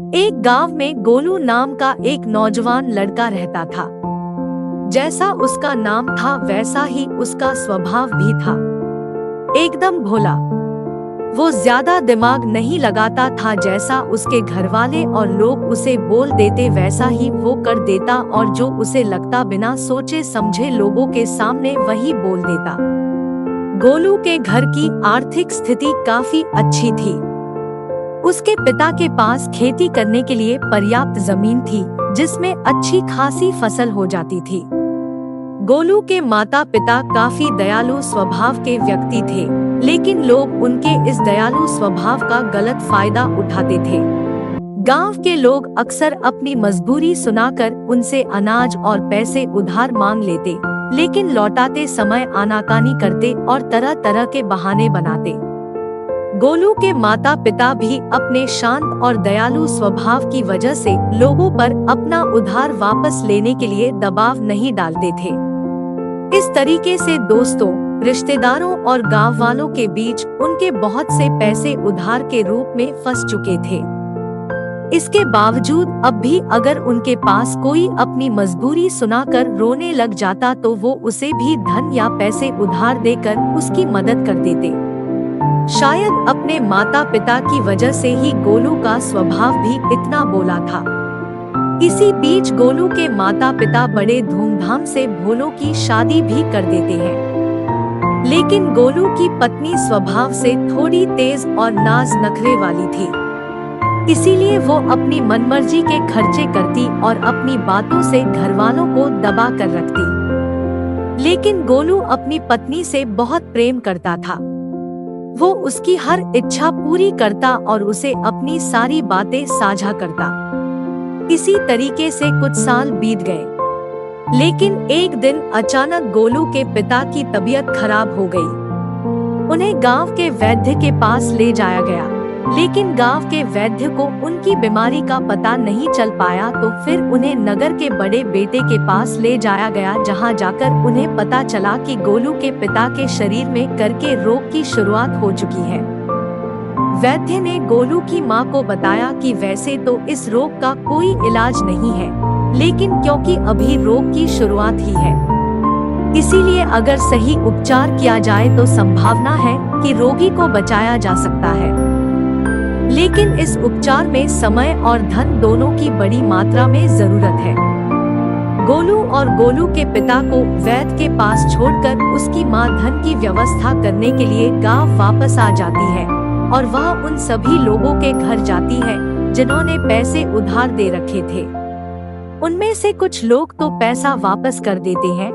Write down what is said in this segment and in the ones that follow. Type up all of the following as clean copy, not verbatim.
एक गांव में गोलू नाम का एक नौजवान लड़का रहता था। जैसा उसका नाम था वैसा ही उसका स्वभाव भी था, एकदम भोला। वो ज्यादा दिमाग नहीं लगाता था, जैसा उसके घरवाले और लोग उसे बोल देते वैसा ही वो कर देता, और जो उसे लगता बिना सोचे समझे लोगों के सामने वही बोल देता। गोलू के घर की आर्थिक स्थिति काफी अच्छी थी। उसके पिता के पास खेती करने के लिए पर्याप्त जमीन थी, जिसमें अच्छी खासी फसल हो जाती थी। गोलू के माता पिता काफी दयालु स्वभाव के व्यक्ति थे, लेकिन लोग उनके इस दयालु स्वभाव का गलत फायदा उठाते थे। गांव के लोग अक्सर अपनी मजबूरी सुनाकर उनसे अनाज और पैसे उधार मांग लेते, लेकिन लौटाते समय आनाकानी करते और तरह तरह के बहाने बनाते। गोलू के माता पिता भी अपने शांत और दयालु स्वभाव की वजह से लोगों पर अपना उधार वापस लेने के लिए दबाव नहीं डालते थे। इस तरीके से दोस्तों, रिश्तेदारों और गांव वालों के बीच उनके बहुत से पैसे उधार के रूप में फंस चुके थे। इसके बावजूद अब भी अगर उनके पास कोई अपनी मजबूरी सुनाकर रोने लग जाता तो वो उसे भी धन या पैसे उधार देकर उसकी मदद कर देते। शायद अपने माता पिता की वजह से ही गोलू का स्वभाव भी इतना भोला था। इसी बीच गोलू के माता पिता बड़े धूमधाम से भोलों की शादी भी कर देते हैं, लेकिन गोलू की पत्नी स्वभाव से थोड़ी तेज और नाज नखरे वाली थी। इसीलिए वो अपनी मनमर्जी के खर्चे करती और अपनी बातों से घरवालों को दबा कर रखती। लेकिन गोलू अपनी पत्नी से बहुत प्रेम करता था। वो उसकी हर इच्छा पूरी करता और उसे अपनी सारी बातें साझा करता। इसी तरीके से कुछ साल बीत गए, लेकिन एक दिन अचानक गोलू के पिता की तबीयत खराब हो गई। उन्हें गांव के वैद्य के पास ले जाया गया, लेकिन गांव के वैद्य को उनकी बीमारी का पता नहीं चल पाया। तो फिर उन्हें नगर के बड़े बेटे के पास ले जाया गया, जहां जाकर उन्हें पता चला कि गोलू के पिता के शरीर में करके रोग की शुरुआत हो चुकी है। वैद्य ने गोलू की मां को बताया कि वैसे तो इस रोग का कोई इलाज नहीं है, लेकिन क्योंकि अभी रोग की शुरुआत ही है, इसीलिए अगर सही उपचार किया जाए तो संभावना है कि रोगी को बचाया जा सकता है। लेकिन इस उपचार में समय और धन दोनों की बड़ी मात्रा में जरूरत है। गोलू और गोलू के पिता को वैद्य के पास छोड़कर उसकी मां धन की व्यवस्था करने के लिए गांव वापस आ जाती है, और वह उन सभी लोगों के घर जाती है जिन्होंने पैसे उधार दे रखे थे। उनमें से कुछ लोग तो पैसा वापस कर देते हैं,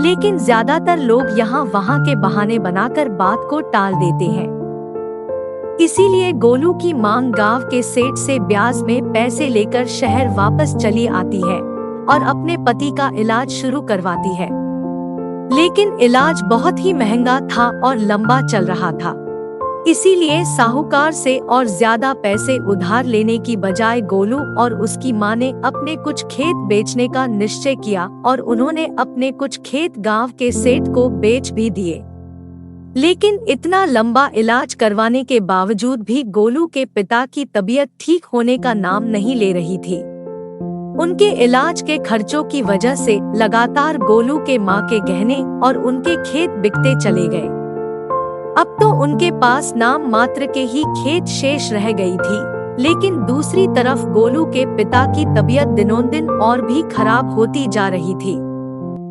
लेकिन ज्यादातर लोग यहाँ वहाँ के बहाने बनाकर बात को टाल देते हैं। इसीलिए गोलू की मांग गांव के सेठ से ब्याज में पैसे लेकर शहर वापस चली आती है और अपने पति का इलाज शुरू करवाती है। लेकिन इलाज बहुत ही महंगा था और लंबा चल रहा था। इसीलिए साहूकार से और ज्यादा पैसे उधार लेने की बजाय गोलू और उसकी मां ने अपने कुछ खेत बेचने का निश्चय किया, और उन्होंने अपने कुछ खेत गांव के सेठ को बेच भी दिए। लेकिन इतना लंबा इलाज करवाने के बावजूद भी गोलू के पिता की तबीयत ठीक होने का नाम नहीं ले रही थी। उनके इलाज के खर्चों की वजह से लगातार गोलू के मां के गहने और उनके खेत बिकते चले गए। अब तो उनके पास नाम मात्र के ही खेत शेष रह गई थी, लेकिन दूसरी तरफ गोलू के पिता की तबीयत दिनों दिन और भी खराब होती जा रही थी।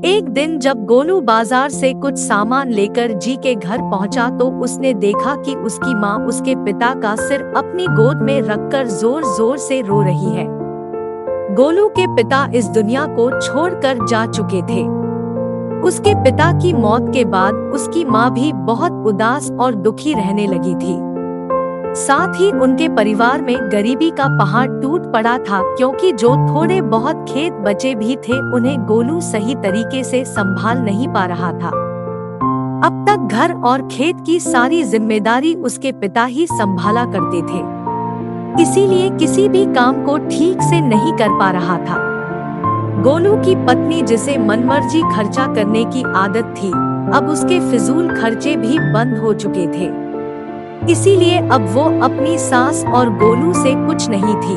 एक दिन जब गोलू बाजार से कुछ सामान लेकर जी के घर पहुंचा तो उसने देखा कि उसकी मां उसके पिता का सिर अपनी गोद में रखकर जोर जोर से रो रही है। गोलू के पिता इस दुनिया को छोड़कर जा चुके थे। उसके पिता की मौत के बाद उसकी मां भी बहुत उदास और दुखी रहने लगी थी। साथ ही उनके परिवार में गरीबी का पहाड़ टूट पड़ा था, क्योंकि जो थोड़े बहुत खेत बचे भी थे उन्हें गोलू सही तरीके से संभाल नहीं पा रहा था। अब तक घर और खेत की सारी जिम्मेदारी उसके पिता ही संभाला करते थे, इसीलिए किसी भी काम को ठीक से नहीं कर पा रहा था। गोलू की पत्नी, जिसे मनमर्जी खर्चा करने की आदत थी, अब उसके फिजूल खर्चे भी बंद हो चुके थे। इसीलिए अब वो अपनी सास और गोलू से कुछ नहीं थी।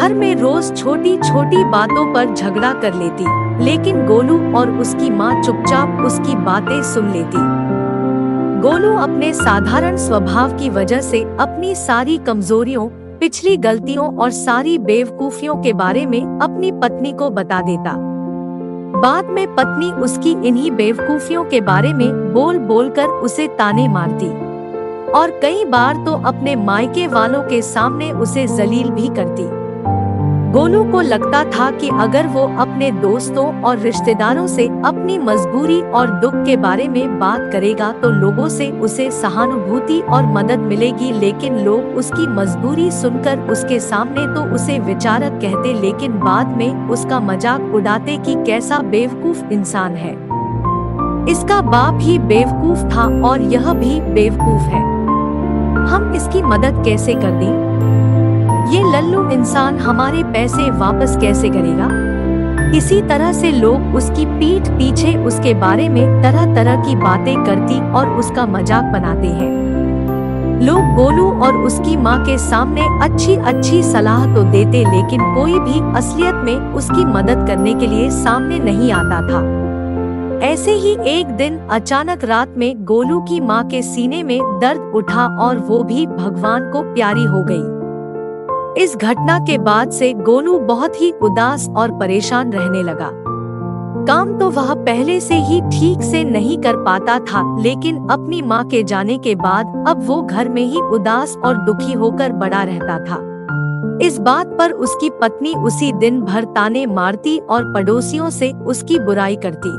घर में रोज छोटी छोटी बातों पर झगड़ा कर लेती, लेकिन गोलू और उसकी माँ चुपचाप उसकी बातें सुन लेती। गोलू अपने साधारण स्वभाव की वजह से अपनी सारी कमजोरियों, पिछली गलतियों और सारी बेवकूफियों के बारे में अपनी पत्नी को बता देता। बाद में पत्नी उसकी इन्हीं बेवकूफियों के बारे में बोल बोल कर उसे ताने मारती और कई बार तो अपने मायके वालों के सामने उसे जलील भी करती। गोलू को लगता था कि अगर वो अपने दोस्तों और रिश्तेदारों से अपनी मजबूरी और दुख के बारे में बात करेगा तो लोगों से उसे सहानुभूति और मदद मिलेगी, लेकिन लोग उसकी मजबूरी सुनकर उसके सामने तो उसे विचारक कहते, लेकिन बाद में उसका मजाक उड़ाते कि कैसा बेवकूफ इंसान है, इसका बाप ही बेवकूफ था और यह भी बेवकूफ है, हम इसकी मदद कैसे कर दें? ये लल्लू इंसान हमारे पैसे वापस कैसे करेगा? इसी तरह से लोग उसकी पीठ पीछे उसके बारे में तरह तरह की बातें करती और उसका मजाक बनाते हैं। लोग गोलू और उसकी माँ के सामने अच्छी अच्छी सलाह तो देते, लेकिन कोई भी असलियत में उसकी मदद करने के लिए सामने नहीं आता था। ऐसे ही एक दिन अचानक रात में गोलू की माँ के सीने में दर्द उठा और वो भी भगवान को प्यारी हो गई। इस घटना के बाद से गोलू बहुत ही उदास और परेशान रहने लगा। काम तो वह पहले से ही ठीक से नहीं कर पाता था, लेकिन अपनी माँ के जाने के बाद अब वो घर में ही उदास और दुखी होकर बड़ा रहता था। इस बात पर उसकी पत्नी उसी दिन भर ताने मारती और पड़ोसियों से उसकी बुराई करती।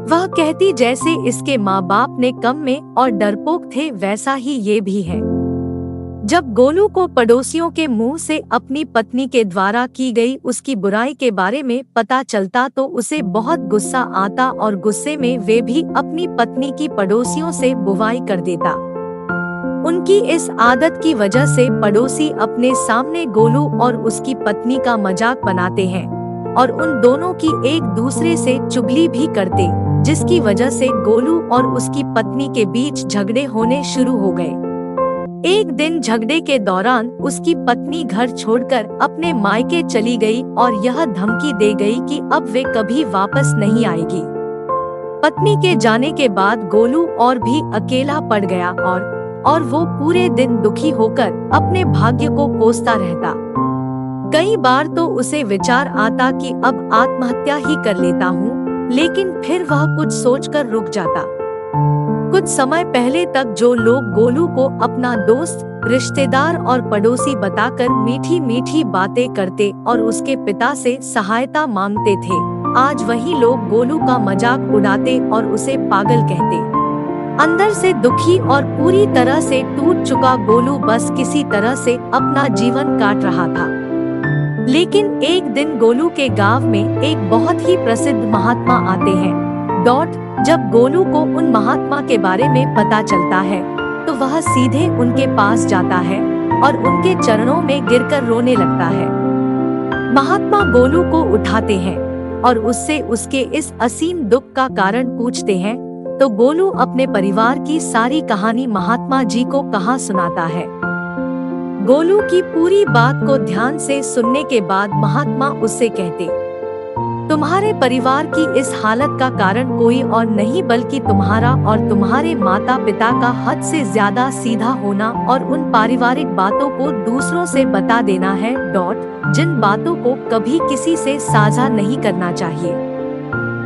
वह कहती जैसे इसके माँ बाप ने कम में और डरपोक थे, वैसा ही ये भी है। जब गोलू को पड़ोसियों के मुंह से अपनी पत्नी के द्वारा की गई उसकी बुराई के बारे में पता चलता तो उसे बहुत गुस्सा आता और गुस्से में वे भी अपनी पत्नी की पड़ोसियों से बुवाई कर देता। उनकी इस आदत की वजह से पड़ोसी अपने सामने गोलू और उसकी पत्नी का मजाक बनाते हैं और उन दोनों की एक दूसरे से चुगली भी करते, जिसकी वजह से गोलू और उसकी पत्नी के बीच झगड़े होने शुरू हो गए। एक दिन झगड़े के दौरान उसकी पत्नी घर छोड़कर अपने मायके चली गई और यह धमकी दे गई कि अब वे कभी वापस नहीं आएगी। पत्नी के जाने के बाद गोलू और भी अकेला पड़ गया और वो पूरे दिन दुखी होकर अपने भाग्य को कोसता रहता। कई बार तो उसे विचार आता कि अब आत्महत्या ही कर लेता हूँ, लेकिन फिर वह कुछ सोचकर रुक जाता। कुछ समय पहले तक जो लोग गोलू को अपना दोस्त, रिश्तेदार और पड़ोसी बताकर मीठी मीठी बातें करते और उसके पिता से सहायता मांगते थे, आज वही लोग गोलू का मजाक उड़ाते और उसे पागल कहते। अंदर से दुखी और पूरी तरह से टूट चुका गोलू बस किसी तरह से अपना जीवन काट रहा था। लेकिन एक दिन गोलू के गांव में एक बहुत ही प्रसिद्ध महात्मा आते हैं। जब गोलू को उन महात्मा के बारे में पता चलता है तो वह सीधे उनके पास जाता है और उनके चरणों में गिरकर रोने लगता है। महात्मा गोलू को उठाते हैं और उससे उसके इस असीम दुख का कारण पूछते हैं, तो गोलू अपने परिवार की सारी कहानी महात्मा जी को कहा सुनाता है। गोलू की पूरी बात को ध्यान से सुनने के बाद महात्मा उससे कहते, तुम्हारे परिवार की इस हालत का कारण कोई और नहीं बल्कि तुम्हारा और तुम्हारे माता पिता का हद से ज्यादा सीधा होना और उन पारिवारिक बातों को दूसरों से बता देना है। जिन बातों को कभी किसी से साझा नहीं करना चाहिए।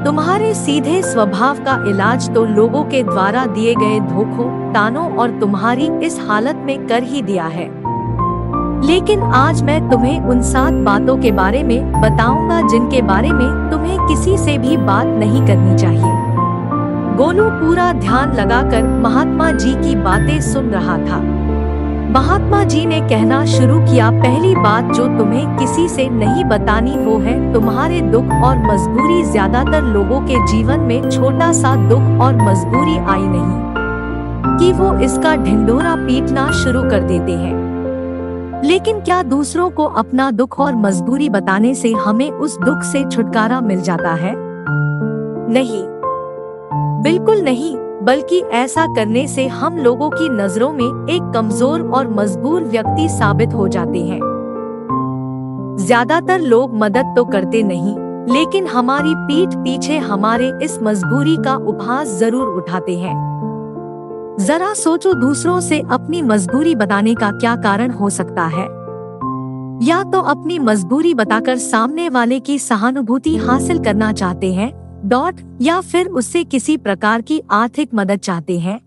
तुम्हारे सीधे स्वभाव का इलाज तो लोगों के द्वारा दिए गए धोखों, तानों और तुम्हारी इस हालत में कर ही दिया है। लेकिन आज मैं तुम्हें उन 7 बातों के बारे में बताऊंगा जिनके बारे में तुम्हें किसी से भी बात नहीं करनी चाहिए। गोलू पूरा ध्यान लगाकर महात्मा जी की बातें सुन रहा था। महात्मा जी ने कहना शुरू किया, पहली बात जो तुम्हें किसी से नहीं बतानी वो है तुम्हारे दुख और मजबूरी। ज्यादातर लोगों के जीवन में छोटा सा दुख और मजबूरी आई नहीं कि वो इसका ढिंढोरा पीटना शुरू कर देते हैं। लेकिन क्या दूसरों को अपना दुख और मजबूरी बताने से हमें उस दुख से छुटकारा मिल जाता है? नहीं, बिल्कुल नहीं, बल्कि ऐसा करने से हम लोगों की नजरों में एक कमजोर और मजबूर व्यक्ति साबित हो जाते हैं। ज्यादातर लोग मदद तो करते नहीं, लेकिन हमारी पीठ पीछे हमारे इस मजबूरी का उपहास जरूर उठाते हैं। जरा सोचो, दूसरों से अपनी मजबूरी बताने का क्या कारण हो सकता है? या तो अपनी मजबूरी बताकर सामने वाले की सहानुभूति हासिल करना चाहते हैं, या फिर उससे किसी प्रकार की आर्थिक मदद चाहते हैं।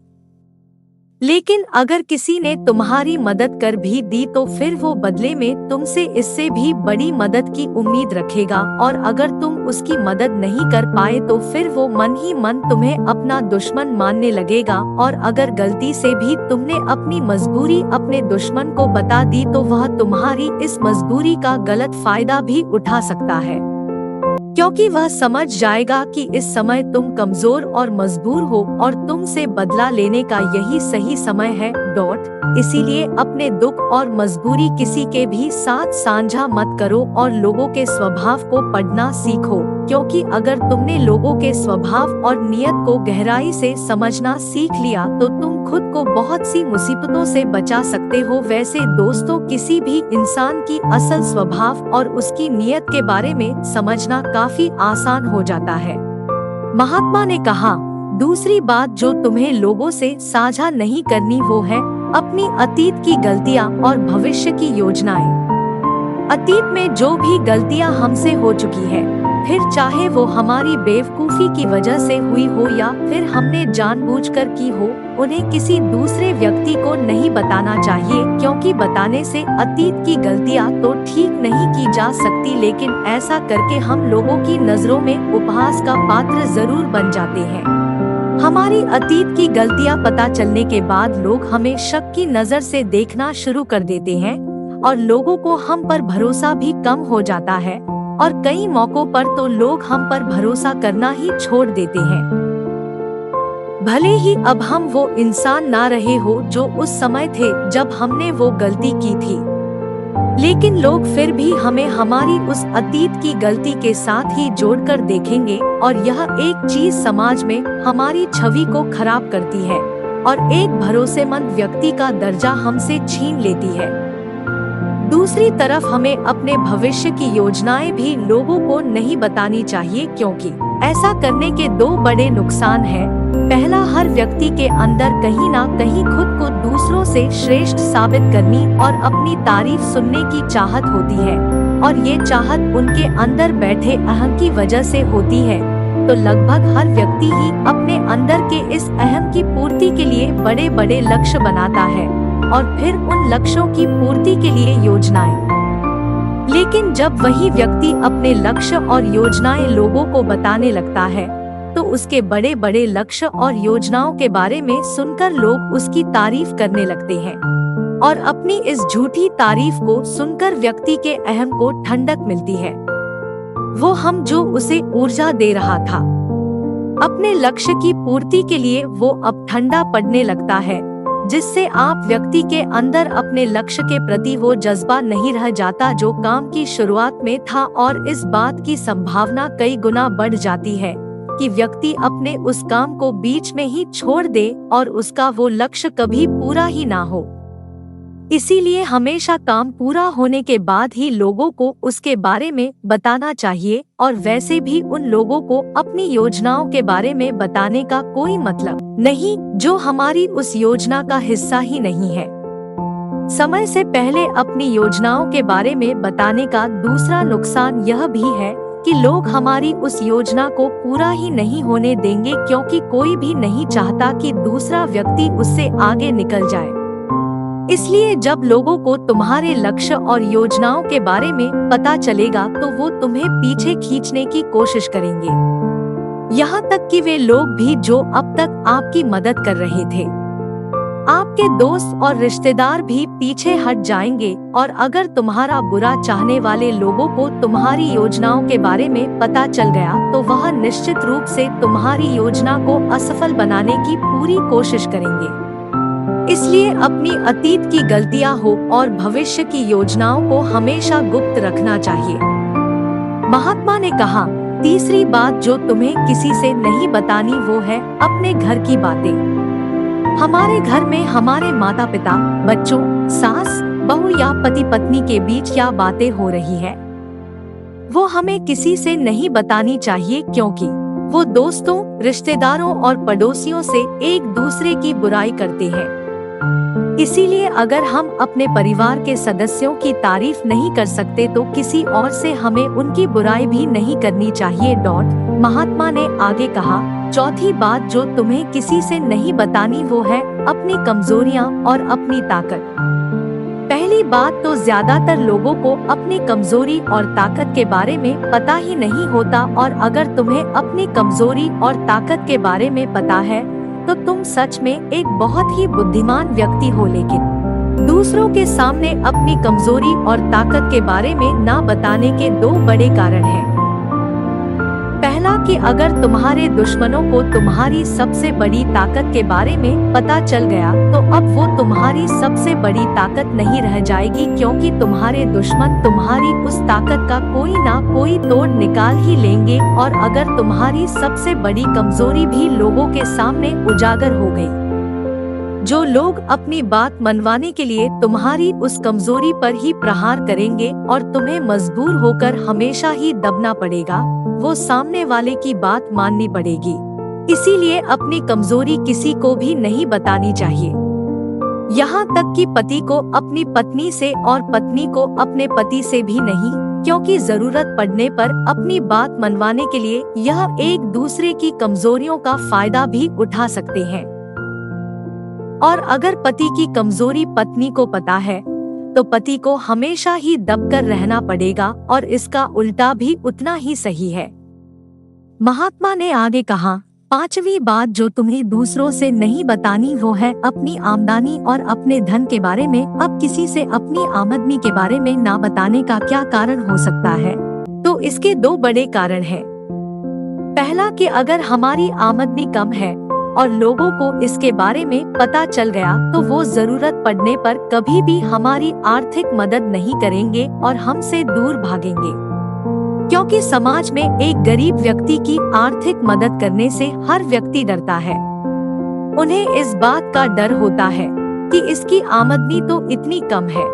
लेकिन अगर किसी ने तुम्हारी मदद कर भी दी तो फिर वो बदले में तुमसे इससे भी बड़ी मदद की उम्मीद रखेगा, और अगर तुम उसकी मदद नहीं कर पाए तो फिर वो मन ही मन तुम्हें अपना दुश्मन मानने लगेगा, और अगर गलती से भी तुमने अपनी मजबूरी अपने दुश्मन को बता दी तो वह तुम्हारी इस मजबूरी का गलत फायदा भी उठा सकता है, क्योंकि वह समझ जाएगा कि इस समय तुम कमजोर और मजबूर हो और तुमसे बदला लेने का यही सही समय है। इसीलिए अपने दुख और मजबूरी किसी के भी साथ साझा मत करो और लोगों के स्वभाव को पढ़ना सीखो, क्योंकि अगर तुमने लोगों के स्वभाव और नियत को गहराई से समझना सीख लिया तो तुम खुद को बहुत सी मुसीबतों से बचा सकते हो। वैसे दोस्तों, किसी भी इंसान की असल स्वभाव और उसकी नियत के बारे में समझना काफी आसान हो जाता है। महात्मा ने कहा, दूसरी बात जो तुम्हें लोगों से साझा नहीं करनी वो है अपनी अतीत की गलतियां और भविष्य की योजनाएं। अतीत में जो भी गलतियां हमसे हो चुकी है, फिर चाहे वो हमारी बेवकूफी की वजह से हुई हो या फिर हमने जानबूझकर की हो, उन्हें किसी दूसरे व्यक्ति को नहीं बताना चाहिए, क्योंकि बताने से अतीत की गलतियां तो ठीक नहीं की जा सकती, लेकिन ऐसा करके हम लोगों की नजरों में उपहास का पात्र जरूर बन जाते हैं। हमारी अतीत की गलतियां पता चलने के बाद लोग हमें शक की नजर से देखना शुरू कर देते हैं और लोगों को हम पर भरोसा भी कम हो जाता है, और कई मौकों पर तो लोग हम पर भरोसा करना ही छोड़ देते हैं। भले ही अब हम वो इंसान ना रहे हो जो उस समय थे जब हमने वो गलती की थी, लेकिन लोग फिर भी हमें हमारी उस अतीत की गलती के साथ ही जोड़कर देखेंगे, और यह एक चीज समाज में हमारी छवि को खराब करती है और एक भरोसेमंद व्यक्ति का दर्जा हमसे छीन लेती है। दूसरी तरफ हमें अपने भविष्य की योजनाएं भी लोगों को नहीं बतानी चाहिए, क्योंकि ऐसा करने के दो बड़े नुकसान हैं। पहला, हर व्यक्ति के अंदर कहीं ना कहीं खुद को दूसरों से श्रेष्ठ साबित करनी और अपनी तारीफ सुनने की चाहत होती है, और ये चाहत उनके अंदर बैठे अहम की वजह से होती है। तो लगभग हर व्यक्ति ही अपने अंदर के इस अहम की पूर्ति के लिए बड़े बड़े लक्ष्य बनाता है और फिर उन लक्ष्यों की पूर्ति के लिए योजनाएं। लेकिन जब वही व्यक्ति अपने लक्ष्य और योजनाएं लोगों को बताने लगता है तो उसके बड़े बड़े लक्ष्य और योजनाओं के बारे में सुनकर लोग उसकी तारीफ करने लगते हैं, और अपनी इस झूठी तारीफ को सुनकर व्यक्ति के अहम को ठंडक मिलती है। वो हम जो उसे ऊर्जा दे रहा था अपने लक्ष्य की पूर्ति के लिए, वो अब ठंडा पड़ने लगता है, जिससे आप व्यक्ति के अंदर अपने लक्ष्य के प्रति वो जज्बा नहीं रह जाता जो काम की शुरुआत में था, और इस बात की संभावना कई गुना बढ़ जाती है कि व्यक्ति अपने उस काम को बीच में ही छोड़ दे और उसका वो लक्ष्य कभी पूरा ही ना हो। इसीलिए हमेशा काम पूरा होने के बाद ही लोगों को उसके बारे में बताना चाहिए, और वैसे भी उन लोगों को अपनी योजनाओं के बारे में बताने का कोई मतलब नहीं जो हमारी उस योजना का हिस्सा ही नहीं है। समय से पहले अपनी योजनाओं के बारे में बताने का दूसरा नुकसान यह भी है कि लोग हमारी उस योजना को पूरा ही नहीं होने देंगे, क्योंकि कोई भी नहीं चाहता कि दूसरा व्यक्ति उससे आगे निकल जाए। इसलिए जब लोगों को तुम्हारे लक्ष्य और योजनाओं के बारे में पता चलेगा तो वो तुम्हें पीछे खींचने की कोशिश करेंगे, यहाँ तक कि वे लोग भी जो अब तक आपकी मदद कर रहे थे। आपके दोस्त और रिश्तेदार भी पीछे हट जाएंगे, और अगर तुम्हारा बुरा चाहने वाले लोगों को तुम्हारी योजनाओं के बारे में पता चल गया तो वह निश्चित रूप से तुम्हारी योजना को असफल बनाने की पूरी कोशिश करेंगे। इसलिए अपनी अतीत की गलतियां हो और भविष्य की योजनाओं को हमेशा गुप्त रखना चाहिए। महात्मा ने कहा, तीसरी बात जो तुम्हें किसी से नहीं बतानी वो है अपने घर की बातें। हमारे घर में हमारे माता पिता, बच्चों, सास, बहू या पति पत्नी के बीच क्या बातें हो रही है वो हमें किसी से नहीं बतानी चाहिए, क्योंकि वो दोस्तों, रिश्तेदारों और पड़ोसियों से एक दूसरे की बुराई करते हैं। इसीलिए अगर हम अपने परिवार के सदस्यों की तारीफ नहीं कर सकते तो किसी और से हमें उनकी बुराई भी नहीं करनी चाहिए। महात्मा ने आगे कहा, चौथी बात जो तुम्हें किसी से नहीं बतानी वो है अपनी कमजोरियां और अपनी ताकत। पहली बात तो ज्यादातर लोगों को अपनी कमजोरी और ताकत के बारे में पता ही नहीं होता, और अगर तुम्हें अपनी कमजोरी और ताकत के बारे में पता है तो तुम सच में एक बहुत ही बुद्धिमान व्यक्ति हो। लेकिन दूसरों के सामने अपनी कमजोरी और ताकत के बारे में ना बताने के दो बड़े कारण हैं। पहला कि अगर तुम्हारे दुश्मनों को तुम्हारी सबसे बड़ी ताकत के बारे में पता चल गया तो अब वो तुम्हारी सबसे बड़ी ताकत नहीं रह जाएगी, क्योंकि तुम्हारे दुश्मन तुम्हारी उस ताकत का कोई ना कोई तोड़ निकाल ही लेंगे। और अगर तुम्हारी सबसे बड़ी कमजोरी भी लोगों के सामने उजागर हो गई, जो लोग अपनी बात मनवाने के लिए तुम्हारी उस कमजोरी पर ही प्रहार करेंगे और तुम्हें मजबूर होकर हमेशा ही दबना पड़ेगा, वो सामने वाले की बात माननी पड़ेगी। इसीलिए अपनी कमजोरी किसी को भी नहीं बतानी चाहिए, यहाँ तक कि पति को अपनी पत्नी से और पत्नी को अपने पति से भी नहीं, क्योंकि जरूरत पड़ने पर अपनी बात मनवाने के लिए यह एक दूसरे की कमजोरियों का फायदा भी उठा सकते हैं। और अगर पति की कमजोरी पत्नी को पता है तो पति को हमेशा ही दबकर रहना पड़ेगा, और इसका उल्टा भी उतना ही सही है। महात्मा ने आगे कहा, पांचवी बात जो तुम्हें दूसरों से नहीं बतानी वो है अपनी आमदनी और अपने धन के बारे में। अब किसी से अपनी आमदनी के बारे में ना बताने का क्या कारण हो सकता है? तो इसके दो बड़े कारण हैं। पहला कि अगर हमारी आमदनी कम है और लोगों को इसके बारे में पता चल गया तो वो जरूरत पड़ने पर कभी भी हमारी आर्थिक मदद नहीं करेंगे और हमसे दूर भागेंगे, क्योंकि समाज में एक गरीब व्यक्ति की आर्थिक मदद करने से हर व्यक्ति डरता है। उन्हें इस बात का डर होता है कि इसकी आमदनी तो इतनी कम है,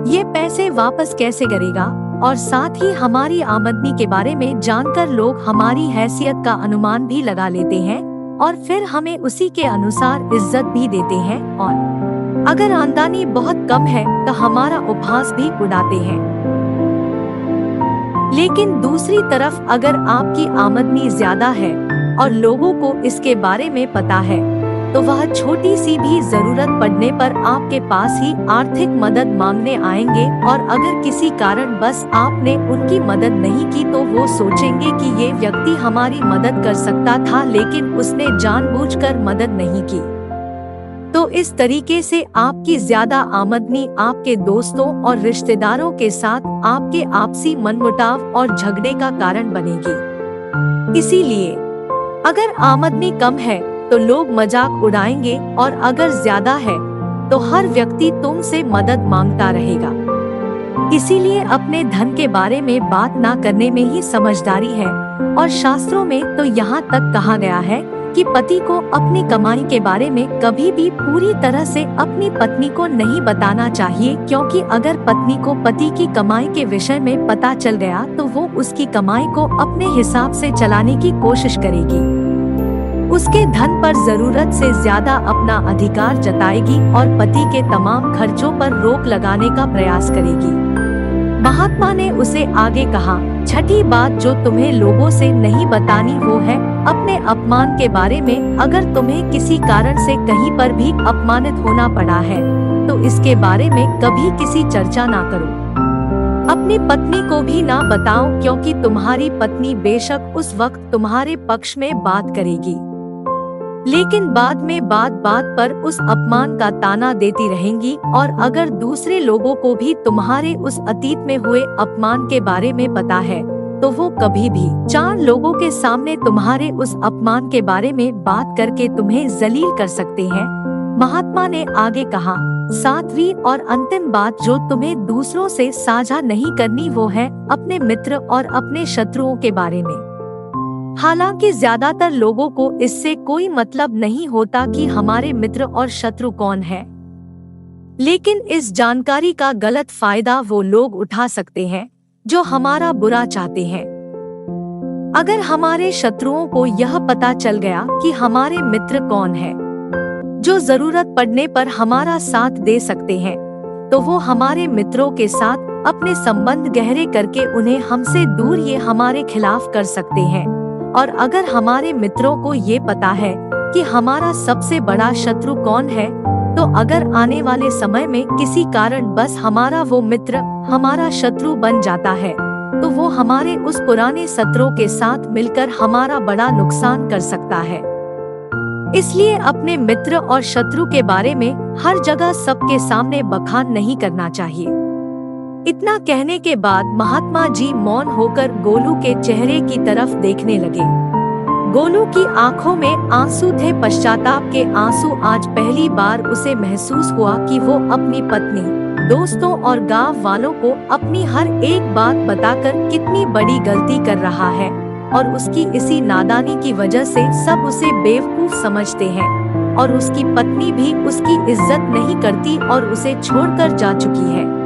ये पैसे वापस कैसे करेगा। और साथ ही हमारी आमदनी के बारे में जानकर लोग हमारी हैसियत का अनुमान भी लगा लेते हैं और फिर हमें उसी के अनुसार इज्जत भी देते हैं, और अगर आमदनी बहुत कम है तो हमारा उपहास भी उड़ाते हैं। लेकिन दूसरी तरफ अगर आपकी आमदनी ज्यादा है और लोगों को इसके बारे में पता है तो वह छोटी सी भी जरूरत पड़ने पर आपके पास ही आर्थिक मदद मांगने आएंगे, और अगर किसी कारण बस आपने उनकी मदद नहीं की तो वो सोचेंगे कि ये व्यक्ति हमारी मदद कर सकता था लेकिन उसने जानबूझकर मदद नहीं की। तो इस तरीके से आपकी ज्यादा आमदनी आपके दोस्तों और रिश्तेदारों के साथ आपके आपसी मनमुटाव और झगड़े का कारण बनेगी। इसीलिए अगर आमदनी कम है तो लोग मजाक उड़ाएंगे, और अगर ज्यादा है तो हर व्यक्ति तुमसे मदद मांगता रहेगा। इसीलिए अपने धन के बारे में बात ना करने में ही समझदारी है। और शास्त्रों में तो यहाँ तक कहा गया है कि पति को अपनी कमाई के बारे में कभी भी पूरी तरह से अपनी पत्नी को नहीं बताना चाहिए, क्योंकि अगर पत्नी को पति की कमाई के विषय में पता चल गया तो वो उसकी कमाई को अपने हिसाब से चलाने की कोशिश करेगी, उसके धन पर जरूरत से ज्यादा अपना अधिकार जताएगी और पति के तमाम खर्चों पर रोक लगाने का प्रयास करेगी। महात्मा ने उसे आगे कहा, छठी बात जो तुम्हें लोगों से नहीं बतानी वो है अपने अपमान के बारे में। अगर तुम्हें किसी कारण से कहीं पर भी अपमानित होना पड़ा है तो इसके बारे में कभी किसी चर्चा ना करो, अपनी पत्नी को भी ना बताओ, क्योंकि तुम्हारी पत्नी बेशक उस वक्त तुम्हारे पक्ष में बात करेगी लेकिन बाद में बात बात पर उस अपमान का ताना देती रहेंगी। और अगर दूसरे लोगों को भी तुम्हारे उस अतीत में हुए अपमान के बारे में पता है तो वो कभी भी चार लोगों के सामने तुम्हारे उस अपमान के बारे में बात करके तुम्हें जलील कर सकते हैं। महात्मा ने आगे कहा, सातवीं और अंतिम बात जो तुम्हें दूसरों से साझा नहीं करनी वो है अपने मित्र और अपने शत्रुओं के बारे में। हालांकि ज्यादातर लोगों को इससे कोई मतलब नहीं होता कि हमारे मित्र और शत्रु कौन है, लेकिन इस जानकारी का गलत फायदा वो लोग उठा सकते हैं जो हमारा बुरा चाहते हैं। अगर हमारे शत्रुओं को यह पता चल गया कि हमारे मित्र कौन है, जो जरूरत पड़ने पर हमारा साथ दे सकते हैं, तो वो हमारे मित्रों के साथ अपने संबंध गहरे करके उन्हें हमसे दूर ये हमारे खिलाफ कर सकते हैं। और अगर हमारे मित्रों को ये पता है कि हमारा सबसे बड़ा शत्रु कौन है, तो अगर आने वाले समय में किसी कारण बस हमारा वो मित्र हमारा शत्रु बन जाता है, तो वो हमारे उस पुराने शत्रुओं के साथ मिलकर हमारा बड़ा नुकसान कर सकता है। इसलिए अपने मित्र और शत्रु के बारे में हर जगह सबके सामने बखान नहीं करना चाहिए। इतना कहने के बाद महात्मा जी मौन होकर गोलू के चेहरे की तरफ देखने लगे। गोलू की आंखों में आंसू थे, पश्चाताप के आंसू। आज पहली बार उसे महसूस हुआ कि वो अपनी पत्नी, दोस्तों और गांव वालों को अपनी हर एक बात बताकर कितनी बड़ी गलती कर रहा है, और उसकी इसी नादानी की वजह से सब उसे बेवकूफ समझते हैं, और उसकी पत्नी भी उसकी इज्जत नहीं करती और उसे छोड़कर जा चुकी है।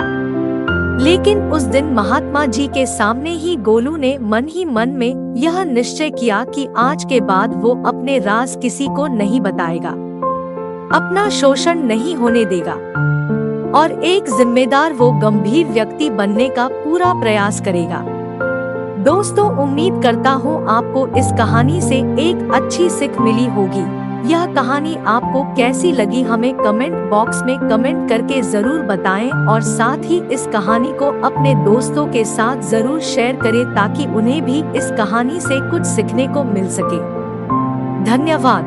लेकिन उस दिन महात्मा जी के सामने ही गोलू ने मन ही मन में यह निश्चय किया कि आज के बाद वो अपने राज किसी को नहीं बताएगा, अपना शोषण नहीं होने देगा, और एक जिम्मेदार वो गंभीर व्यक्ति बनने का पूरा प्रयास करेगा। दोस्तों, उम्मीद करता हूँ आपको इस कहानी से एक अच्छी सीख मिली होगी। यह कहानी आपको कैसी लगी हमें कमेंट बॉक्स में कमेंट करके जरूर बताएं, और साथ ही इस कहानी को अपने दोस्तों के साथ जरूर शेयर करें ताकि उन्हें भी इस कहानी से कुछ सीखने को मिल सके। धन्यवाद।